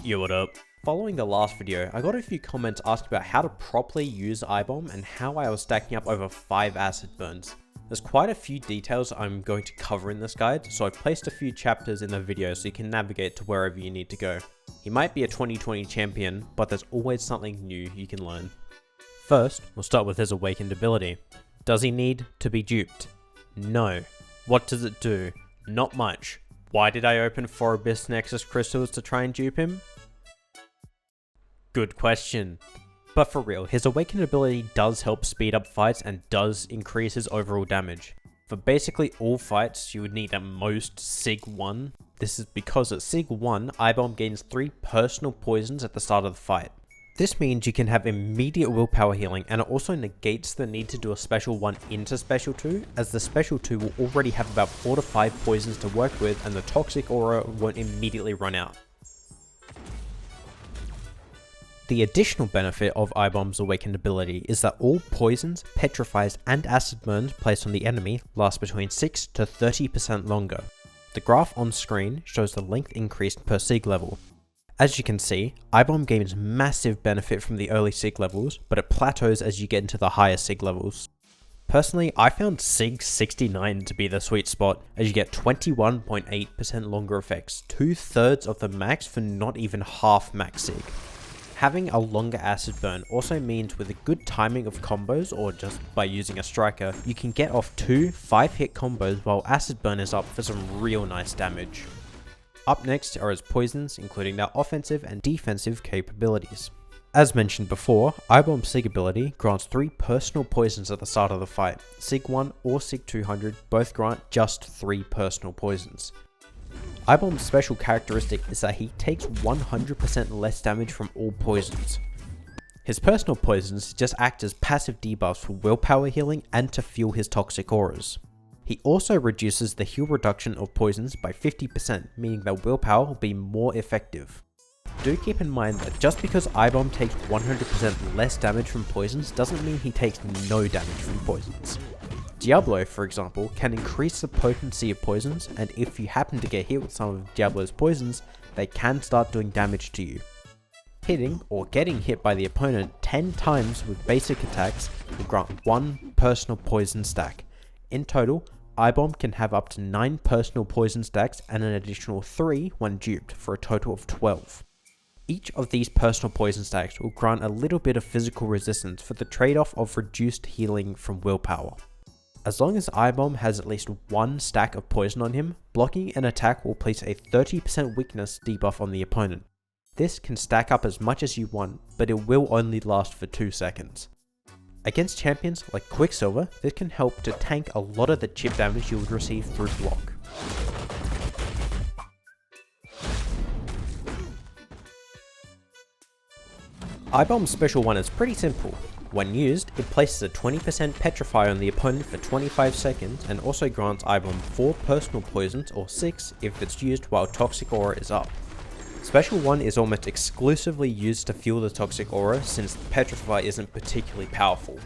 Yo, what up? Following the last video, I got a few comments asking about how to properly use Ibom and how I was stacking up over 5 acid burns. There's quite a few details I'm going to cover in this guide, so I've placed a few chapters in the video so you can navigate to wherever you need to go. He might be a 2020 champion, but there's always something new you can learn. First, we'll start with his awakened ability. Does he need to be duped? No. What does it do? Not much. Why did I open 4 Abyss Nexus crystals to try and dupe him? Good question. But for real, his awakened ability does help speed up fights and does increase his overall damage. For basically all fights, you would need at most Sig 1. This is because at Sig 1, Ibom gains 3 personal poisons at the start of the fight. This means you can have immediate willpower healing, and it also negates the need to do a special 1 into special 2, as the special 2 will already have about 4 to 5 poisons to work with and the toxic aura won't immediately run out. The additional benefit of Ibom's awakened ability is that all poisons, petrifies and acid burns placed on the enemy last between 6 to 30% longer. The graph on screen shows the length increased per Sig level. As you can see, Ibom gains massive benefit from the early Sig levels, but it plateaus as you get into the higher Sig levels. Personally, I found Sig 69 to be the sweet spot, as you get 21.8% longer effects, 2/3 of the max for not even half max Sig. Having a longer acid burn also means with a good timing of combos, or just by using a striker, you can get off 2 5-hit combos while acid burn is up for some real nice damage. Up next are his poisons, including their offensive and defensive capabilities. As mentioned before, Ibom's Sig ability grants 3 personal poisons at the start of the fight. Sig 1 or Sig 200 both grant just 3 personal poisons. Ibom's special characteristic is that he takes 100% less damage from all poisons. His personal poisons just act as passive debuffs for willpower healing and to fuel his toxic auras. He also reduces the heal reduction of poisons by 50%, meaning that willpower will be more effective. Do keep in mind that just because Ibom takes 100% less damage from poisons doesn't mean he takes no damage from poisons. Diablo, for example, can increase the potency of poisons, and if you happen to get hit with some of Diablo's poisons, they can start doing damage to you. Hitting or getting hit by the opponent 10 times with basic attacks will grant 1 personal poison stack. In total, Ibom can have up to 9 personal poison stacks and an additional 3 when duped, for a total of 12. Each of these personal poison stacks will grant a little bit of physical resistance for the trade-off of reduced healing from willpower. As long as Ibom has at least 1 stack of poison on him, blocking an attack will place a 30% weakness debuff on the opponent. This can stack up as much as you want, but it will only last for 2 seconds. Against champions like Quicksilver, this can help to tank a lot of the chip damage you would receive through block. Ibom's special 1 is pretty simple. When used, it places a 20% petrify on the opponent for 25 seconds and also grants Ibom 4 personal poisons or 6 if it's used while toxic aura is up. Special 1 is almost exclusively used to fuel the toxic aura since the petrify isn't particularly powerful.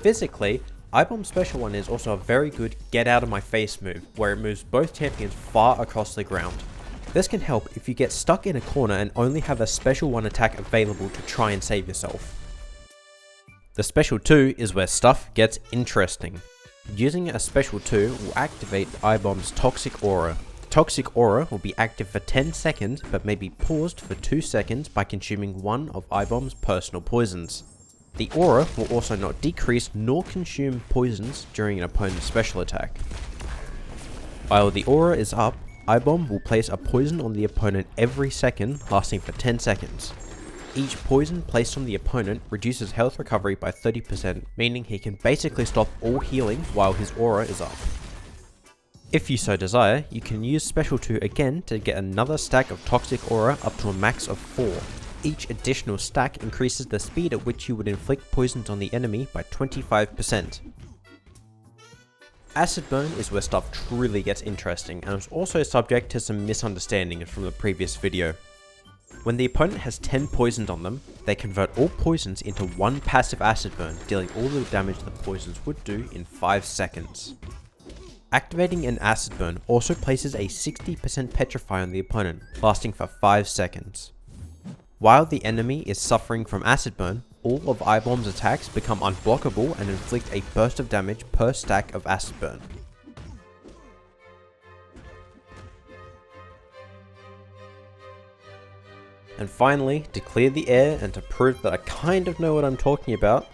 Physically, Ibom's special 1 is also a very good get out of my face move, where it moves both champions far across the ground. This can help if you get stuck in a corner and only have a special 1 attack available to try and save yourself. The special 2 is where stuff gets interesting. Using a special 2 will activate Ibom's toxic aura. The toxic aura will be active for 10 seconds but may be paused for 2 seconds by consuming 1 of Ibom's personal poisons. The aura will also not decrease nor consume poisons during an opponent's special attack. While the aura is up, Ibom will place a poison on the opponent every second, lasting for 10 seconds. Each poison placed on the opponent reduces health recovery by 30%, meaning he can basically stop all healing while his aura is up. If you so desire, you can use Special 2 again to get another stack of toxic aura up to a max of 4. Each additional stack increases the speed at which you would inflict poisons on the enemy by 25%. Acid burn is where stuff truly gets interesting, and is also subject to some misunderstandings from the previous video. When the opponent has 10 poisons on them, they convert all poisons into 1 passive acid burn, dealing all the damage the poisons would do in 5 seconds. Activating an acid burn also places a 60% petrify on the opponent, lasting for 5 seconds. While the enemy is suffering from acid burn, all of Ibom's attacks become unblockable and inflict a burst of damage per stack of acid burn. And finally, to clear the air and to prove that I kind of know what I'm talking about,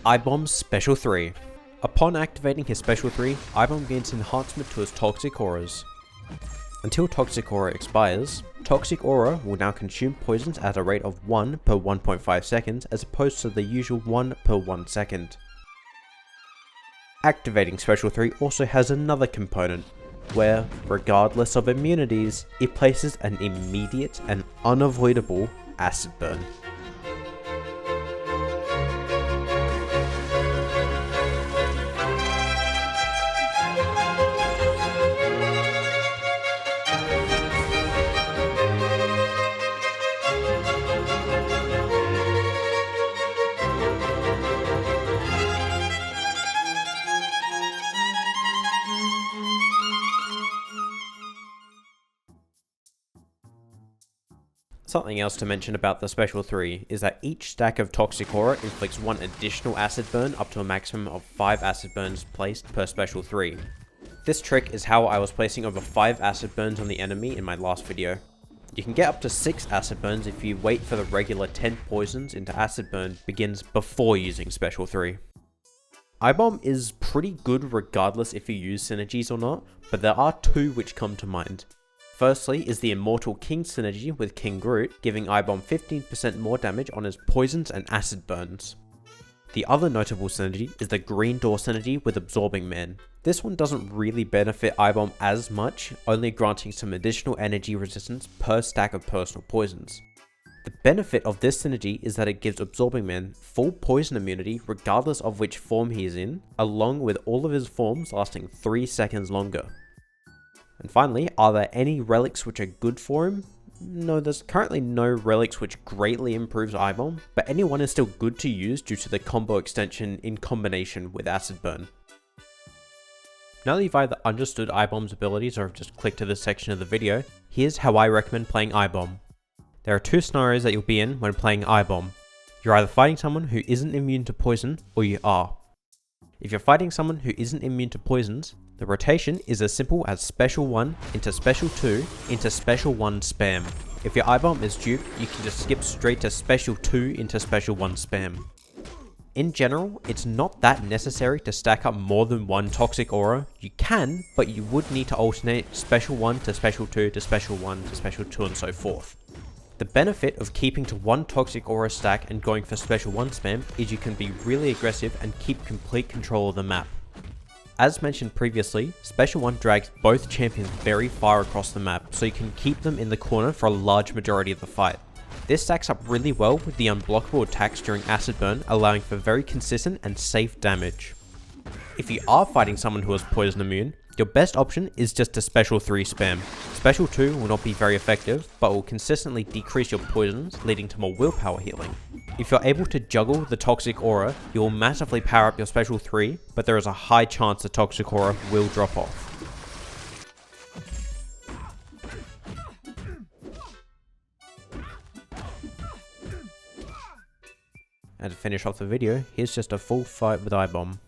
Ibom's Special 3. Upon activating his Special 3, Ibom gains enhancement to his Toxic Auras. Until Toxic Aura expires, Toxic Aura will now consume poisons at a rate of 1 per 1.5 seconds as opposed to the usual 1 per 1 second. Activating Special 3 also has another component, where, regardless of immunities, it places an immediate and unavoidable acid burn. Something else to mention about the Special 3 is that each stack of Toxic Aura inflicts one additional acid burn up to a maximum of 5 acid burns placed per Special 3. This trick is how I was placing over 5 acid burns on the enemy in my last video. You can get up to 6 acid burns if you wait for the regular 10 poisons into acid burn begins before using Special 3. Ibom is pretty good regardless if you use Synergies or not, but there are two which come to mind. Firstly is the Immortal King synergy with King Groot, giving Ibom 15% more damage on his poisons and acid burns. The other notable synergy is the Green Door synergy with Absorbing Man. This one doesn't really benefit Ibom as much, only granting some additional energy resistance per stack of personal poisons. The benefit of this synergy is that it gives Absorbing Man full poison immunity regardless of which form he is in, along with all of his forms lasting 3 seconds longer. And finally, are there any relics which are good for him? No, there's currently no relics which greatly improves Ibom, but anyone is still good to use due to the combo extension in combination with Acid Burn. Now that you've either understood Ibom's abilities or have just clicked to this section of the video, here's how I recommend playing Ibom. There are 2 scenarios that you'll be in when playing Ibom. You're either fighting someone who isn't immune to poison, or you are. If you're fighting someone who isn't immune to poisons, the rotation is as simple as Special 1 into Special 2 into Special 1 spam. If your Ibom is duped, you can just skip straight to Special 2 into Special 1 spam. In general, it's not that necessary to stack up more than one Toxic Aura. You can, but you would need to alternate Special 1 to Special 2 to Special 1 to Special 2 and so forth. The benefit of keeping to one Toxic Aura stack and going for Special 1 spam is you can be really aggressive and keep complete control of the map. As mentioned previously, Special 1 drags both champions very far across the map, so you can keep them in the corner for a large majority of the fight. This stacks up really well with the unblockable attacks during Acid Burn, allowing for very consistent and safe damage. If you are fighting someone who is poison immune, your best option is just to Special 3 spam. Special 2 will not be very effective, but will consistently decrease your poisons, leading to more willpower healing. If you're able to juggle the Toxic Aura, you will massively power up your Special 3, but there is a high chance the Toxic Aura will drop off. And to finish off the video, here's just a full fight with Ibom.